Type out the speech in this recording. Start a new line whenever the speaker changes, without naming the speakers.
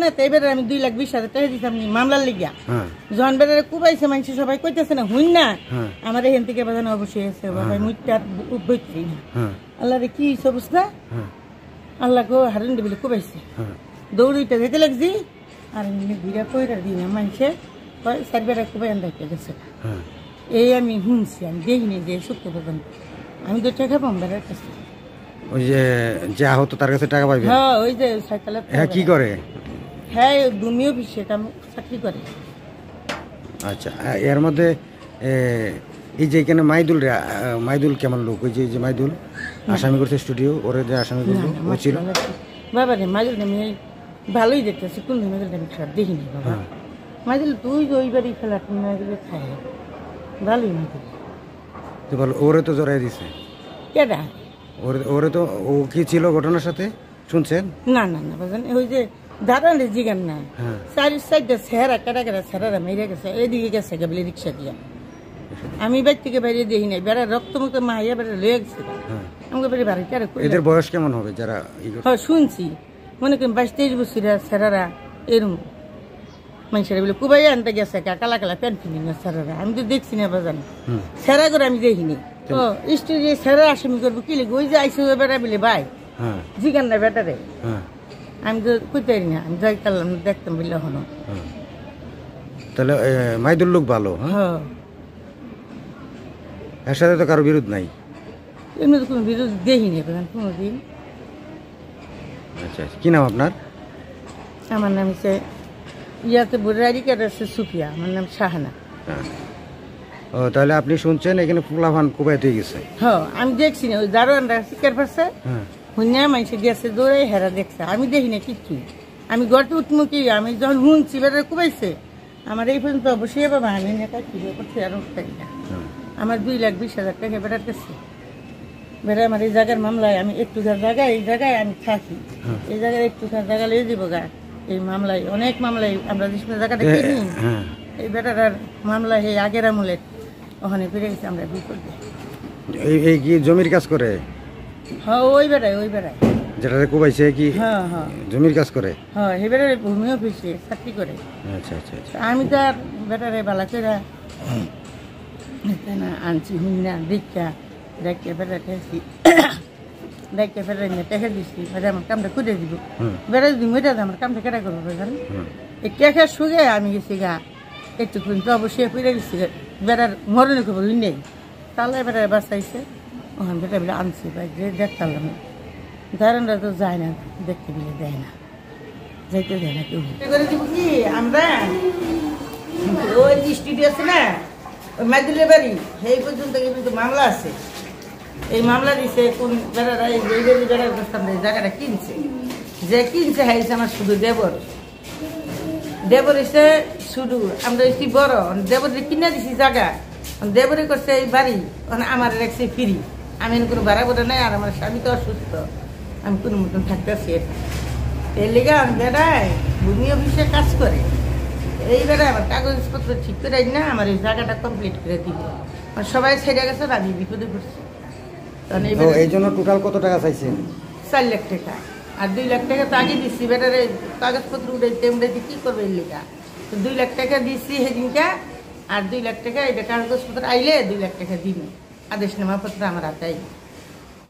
না তো এবারে আমি 2,20,000 টাকা দিতাম মামলার লিগা যখন বেড়ারে কুবাইছে মানুষ সবাই কইতেছে না হুইন না আমার এখান থেকে বাজানো অবশ্যই আছে বাবা মুইটা বইছি না আল্লাহ রে কি অবস্থা আল্লাহ গো হারুন দিবলে কুবাইছে দৌড়িটা যেতে লাগছি আর এমনি ঘুরা কইরা দিই না মানুষে সারবেরা কুবাই আনতে গেছে এই আমি শুনছি আমি দেখিনি যে সত্য পর্যন্ত আমি তো টাকা পাম বেড়ার কাছে
ওই যে আহত তার কাছে টাকা পাইবে
হ্যাঁ ওই যে সাইকেলে
হ্যাঁ কি করে
হ্যাঁ ভূমি অফিসে কাম চাকরি করে
আচ্ছা এর মধ্যে এই যে এখানে মাইদুল কেমন লোক ওই যে মাইদুল আসামি করছে স্টুডিও ওরে যে আসামি করলো ও ছিল
বাবা রে মাইদুল আমি ভালোই দেখতেছি কোন মাইদুল আমি খারাপ দেখিনি বাবা মাইদুল তুই যে ওইবারই খেলা মাইদুল খায় ভালোই মাইদুল
তো বল ওরে তো জড়াই দিছে
কেডা
ওরে তো ও কি ছিল ঘটনার সাথে শুনছেন
না না না বাজান ওই যে দাঁড়ান রে জিগান না চারি সাইডে সেরা কাটা কাটা সেরারা মেরে গেছে এদিকে গেছে গাবলি রিক্সা দিয়া আমি বাইর থেকে বাইরে দেখি নাই বেড়া রক্ত মুক্ত মাইয়া বেড়া লয়ে গেছে আমাকে বেড়ে বাড়ি কারে
এদের বয়স কেমন হবে যারা
হ্যাঁ শুনছি মনে করেন 22-23 বছরের সেরারা এরম মানুষেরা বলে কুবাই আনতে গেছে কালা কালা প্যান্ট কিনে না সেরারা আমি তো দেখছি না বাজান সেরা করে আমি দেখিনি ও স্টুডিও সেরা আসামি করবো কি লিখবো ওই যে আইসি বেড়া বলে ভাই জিগান না বেটারে আমি তো কইতে পারি না আমি যাই করলাম দেখতাম বললে হলো
তাহলে মাইদুল লোক ভালো হ্যাঁ এর সাথে তো কারো বিরোধ নাই
এমনি তো কোনো বিরোধ দেখিনি কোনোদিন
আচ্ছা কি নাম আপনার
আমার নাম হচ্ছে ইয়াতে বুড়ারি কাটা আছে সুফিয়া আমার নাম শাহানা
ও তাহলে আপনি শুনছেন এখানে পোলাভান কুবাইতে গেছে
হ্যাঁ আমি দেখছি না ওই দারোয়ানরা শিকার পাচ্ছে হুন্যা মানুষে গেছে দৌড়ে হেরা দেখছে আমি দেখি না কিচ্ছু আমি গড়তে উঠবো কি আমি যখন শুনছি বেড়া কুবাইছে আমার এই পর্যন্ত অবশ্যই বাবা আমি নেতা কি করছি আর উঠতারি না আমার 2,20,000 টাকা বেড়ার কাছে বেড়া আমার এই জায়গার মামলায় আমি একটুখার জায়গায় এই জায়গায় আমি থাকি এই জায়গায় একটুখার জায়গা লিয়ে দিব গা এই মামলায় অনেক মামলায় আমরা যে জায়গাটা কিনি এই বেটার মামলায় এই আগের আমলে ওখানে ফিরে গেছি আমরা বিপদ
এই কি জমির কাজ করে
হ্যাঁ ওই বেড়ায়
যেটা কুবাইছে কি
হ্যাঁ হ্যাঁ
জমির কাজ করে
হ্যাঁ এই বেড়ারে ভূমি অফিসে চাকরি করে
আচ্ছা আচ্ছা আচ্ছা
আমি তো আর বেটারে বালা করে আনছি হুন্না দীক্ষা দেখে বেড়া খেয়েছি দেখে বেড়া নিয়ে টেকে দিচ্ছি বেড়া আমার কামটা করে দিব বেড়া যদি মেটা আমার কামটা কেটা করবো জানি এই টেকে শুয়ে আমি গেছি গা একটু কিন্তু অবশ্যই ফিরে গেছি বেড়ার মরণে খবর নেই তাহলে বেড়ার বাঁচাইছে ওখান বেটা বলে আনছি যে দেখতাম দাঁড়ানরা তো যায় না দেখতে বলে দেয় না যাইতে দেয় না কেউ করে দিব কি আমরা ওই স্টুডিও আছে না ওই মাইদুলের বাড়ি এই পর্যন্ত কিন্তু মামলা আছে এই মামলা দিছে কোন বেড়ারা এই বাড়ি বেড়ার করতাম জায়গাটা কিনছে যে কিনছে হাইছে আমার শুধু দেবর এসে শুধু আমরা এসে বড় দেবর কিনে দিছি জায়গা দেবরে করছে এই বাড়ি আমার রাখছে ফ্রি আমি কোনো ভাড়া বোধ নাই আর আমার স্বামী তো অসুস্থ আমি কোনো মতন থাকতেছি এর লেগে আমি বেড়ায় ভূমি অফিসে কাজ করে এই বেড়ায় আমার কাগজপত্র ঠিক করে না আমার এই জায়গাটা কমপ্লিট করে দিব সবাই ছেড়ে গেছে আমি বিপদে পড়ছি
এই জন্য টোটাল কত টাকা চাইছেন
4 লাখ টাকা আর 2 লাখ টাকা তো আগে দিচ্ছি বেটারে কাগজপত্র উঠাইতে কি করবে এই লেখা তো 2 লাখ টাকা দিচ্ছি সেদিনটা আর 2 লাখ টাকা এটা কাগজপত্র আইলে 2 লাখ টাকা দিবি আদেশনামাপত্র আমার হাতে